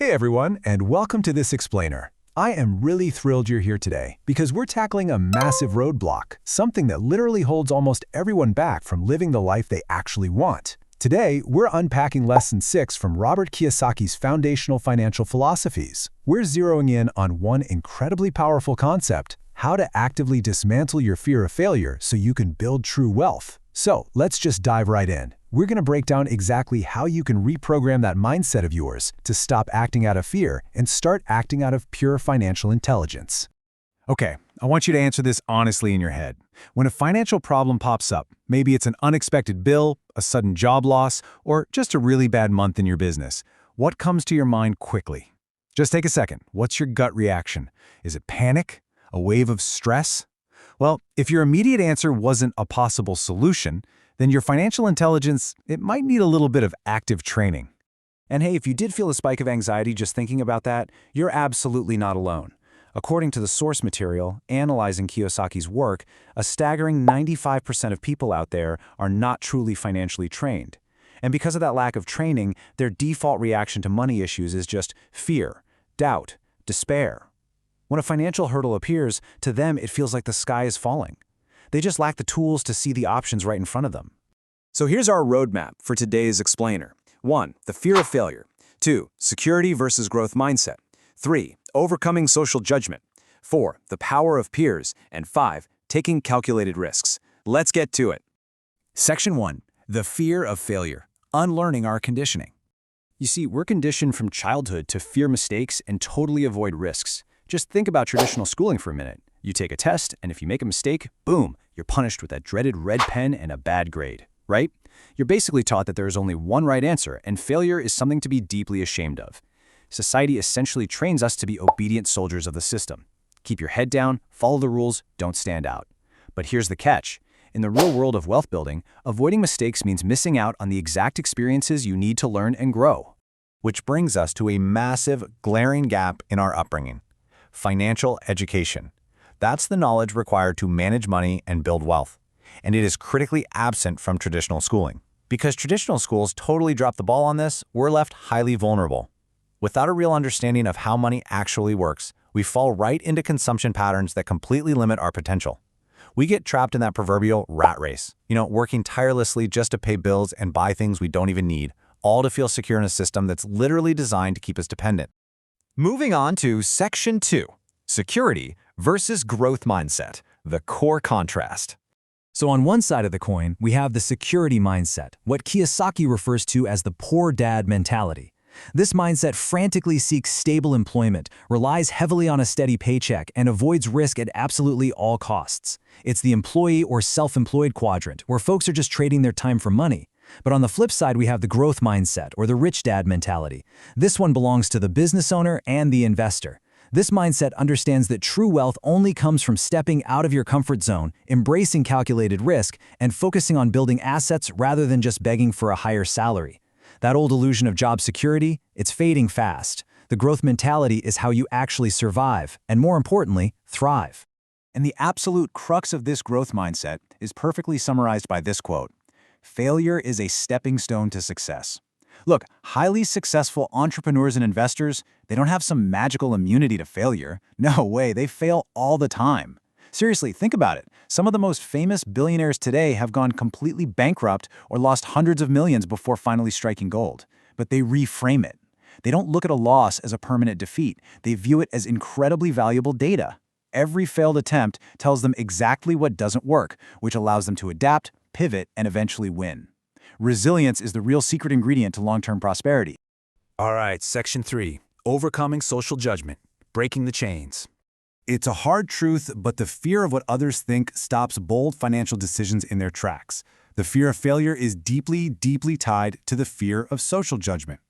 Hey everyone, and welcome to this explainer. I am really thrilled you're here today because we're tackling a massive roadblock, something that literally holds almost everyone back from living the life they actually want. Today, we're unpacking Lesson 6 from Robert Kiyosaki's foundational financial philosophies. We're zeroing in on one incredibly powerful concept: how to actively dismantle your fear of failure so you can build true wealth. So, let's just dive right in. We're going to break down exactly how you can reprogram that mindset of yours to stop acting out of fear and start acting out of pure financial intelligence. Okay, I want you to answer this honestly in your head. When a financial problem pops up, maybe it's an unexpected bill, a sudden job loss, or just a really bad month in your business, what comes to your mind quickly? Just take a second. What's your gut reaction? Is it panic? A wave of stress? Well, if your immediate answer wasn't a possible solution, then your financial intelligence, it might need a little bit of active training. And hey, if you did feel a spike of anxiety just thinking about that, you're absolutely not alone. According to the source material, analyzing Kiyosaki's work, a staggering 95% of people out there are not truly financially trained. And because of that lack of training, their default reaction to money issues is just fear, doubt, despair. When a financial hurdle appears, to them it feels like the sky is falling. They just lack the tools to see the options right in front of them. So here's our roadmap for today's explainer. 1. The fear of failure. 2. Security versus growth mindset. 3. Overcoming social judgment. 4. The power of peers. And 5. Taking calculated risks. Let's get to it. Section 1. The fear of failure. Unlearning our conditioning. You see, we're conditioned from childhood to fear mistakes and totally avoid risks. Just think about traditional schooling for a minute. You take a test, and if you make a mistake, boom, you're punished with that dreaded red pen and a bad grade, right? You're basically taught that there is only one right answer, and failure is something to be deeply ashamed of. Society essentially trains us to be obedient soldiers of the system. Keep your head down, follow the rules, don't stand out. But here's the catch. In the real world of wealth building, avoiding mistakes means missing out on the exact experiences you need to learn and grow. Which brings us to a massive, glaring gap in our upbringing: financial education. That's the knowledge required to manage money and build wealth. And it is critically absent from traditional schooling. Because traditional schools totally drop the ball on this, we're left highly vulnerable. Without a real understanding of how money actually works, we fall right into consumption patterns that completely limit our potential. We get trapped in that proverbial rat race, working tirelessly just to pay bills and buy things we don't even need, all to feel secure in a system that's literally designed to keep us dependent. Moving on to Section 2, Security versus Growth Mindset, the core contrast. So on one side of the coin, we have the security mindset, what Kiyosaki refers to as the poor dad mentality. This mindset frantically seeks stable employment, relies heavily on a steady paycheck, and avoids risk at absolutely all costs. It's the employee or self-employed quadrant, where folks are just trading their time for money. But on the flip side, we have the growth mindset, or the rich dad mentality. This one belongs to the business owner and the investor. This mindset understands that true wealth only comes from stepping out of your comfort zone, embracing calculated risk, and focusing on building assets rather than just begging for a higher salary. That old illusion of job security, it's fading fast. The growth mentality is how you actually survive, and more importantly, thrive. And the absolute crux of this growth mindset is perfectly summarized by this quote: "Failure is a stepping stone to success." Look, highly successful entrepreneurs and investors, they don't have some magical immunity to failure. No way, they fail all the time. Seriously, think about it. Some of the most famous billionaires today have gone completely bankrupt or lost hundreds of millions before finally striking gold. But they reframe it. They don't look at a loss as a permanent defeat. They view it as incredibly valuable data. Every failed attempt tells them exactly what doesn't work, which allows them to adapt, pivot, and eventually win. Resilience is the real secret ingredient to long-term prosperity. All right, Section 3, Overcoming Social Judgment, Breaking the Chains. It's a hard truth, but the fear of what others think stops bold financial decisions in their tracks. The fear of failure is deeply, deeply tied to the fear of social judgment.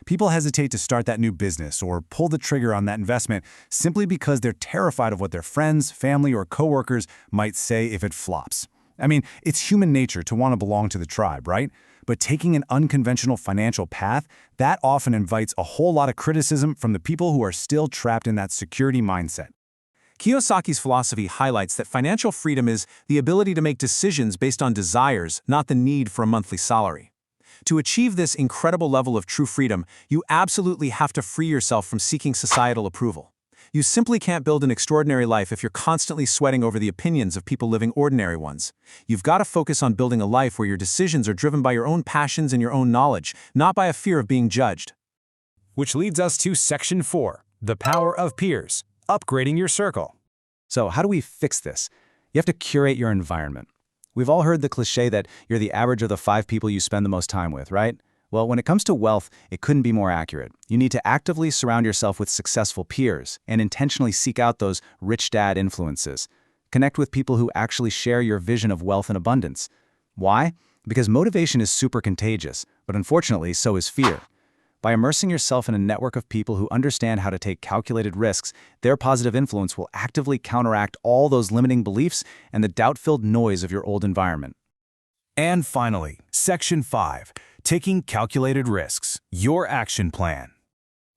People hesitate to start that new business or pull the trigger on that investment simply because they're terrified of what their friends, family, or coworkers might say if it flops. I mean, it's human nature to want to belong to the tribe, right? But taking an unconventional financial path, that often invites a whole lot of criticism from the people who are still trapped in that security mindset. Kiyosaki's philosophy highlights that financial freedom is the ability to make decisions based on desires, not the need for a monthly salary. To achieve this incredible level of true freedom, you absolutely have to free yourself from seeking societal approval. You simply can't build an extraordinary life if you're constantly sweating over the opinions of people living ordinary ones. You've got to focus on building a life where your decisions are driven by your own passions and your own knowledge, not by a fear of being judged. Which leads us to Section 4, the power of peers, upgrading your circle. So how do we fix this? You have to curate your environment. We've all heard the cliche that you're the average of the 5 people you spend the most time with, right? Well, when it comes to wealth, it couldn't be more accurate. You need to actively surround yourself with successful peers and intentionally seek out those rich dad influences. Connect with people who actually share your vision of wealth and abundance. Why? Because motivation is super contagious, but unfortunately, so is fear. By immersing yourself in a network of people who understand how to take calculated risks, their positive influence will actively counteract all those limiting beliefs and the doubt-filled noise of your old environment. And finally, Section 5, taking calculated risks, your action plan.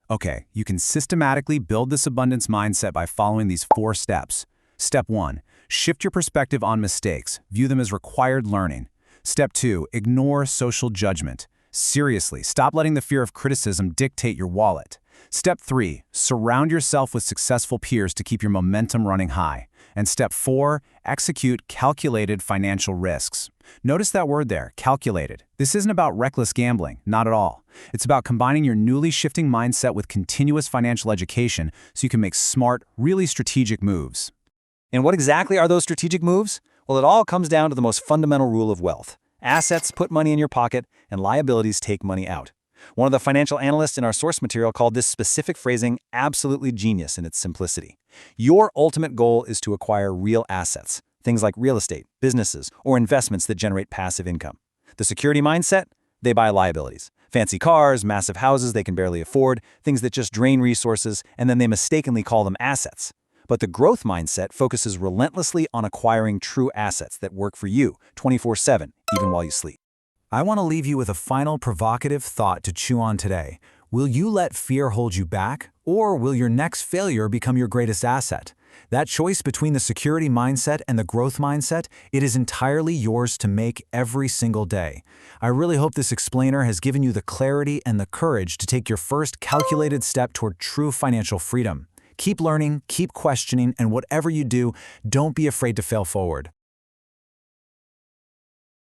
Okay, you can systematically build this abundance mindset by following these 4 steps. Step 1, shift your perspective on mistakes, view them as required learning. Step 2, ignore social judgment. Seriously, stop letting the fear of criticism dictate your wallet. Step 3, surround yourself with successful peers to keep your momentum running high. And Step 4, execute calculated financial risks. Notice that word there, calculated. This isn't about reckless gambling, not at all. It's about combining your newly shifting mindset with continuous financial education so you can make smart, really strategic moves. And what exactly are those strategic moves? Well, it all comes down to the most fundamental rule of wealth. Assets put money in your pocket, and liabilities take money out. One of the financial analysts in our source material called this specific phrasing absolutely genius in its simplicity. Your ultimate goal is to acquire real assets, things like real estate, businesses, or investments that generate passive income. The security mindset? They buy liabilities. Fancy cars, massive houses they can barely afford, things that just drain resources, and then they mistakenly call them assets. But the growth mindset focuses relentlessly on acquiring true assets that work for you 24/7, even while you sleep. I want to leave you with a final provocative thought to chew on today. Will you let fear hold you back, or will your next failure become your greatest asset? That choice between the security mindset and the growth mindset, it is entirely yours to make every single day. I really hope this explainer has given you the clarity and the courage to take your first calculated step toward true financial freedom. Keep learning, keep questioning, and whatever you do, don't be afraid to fail forward.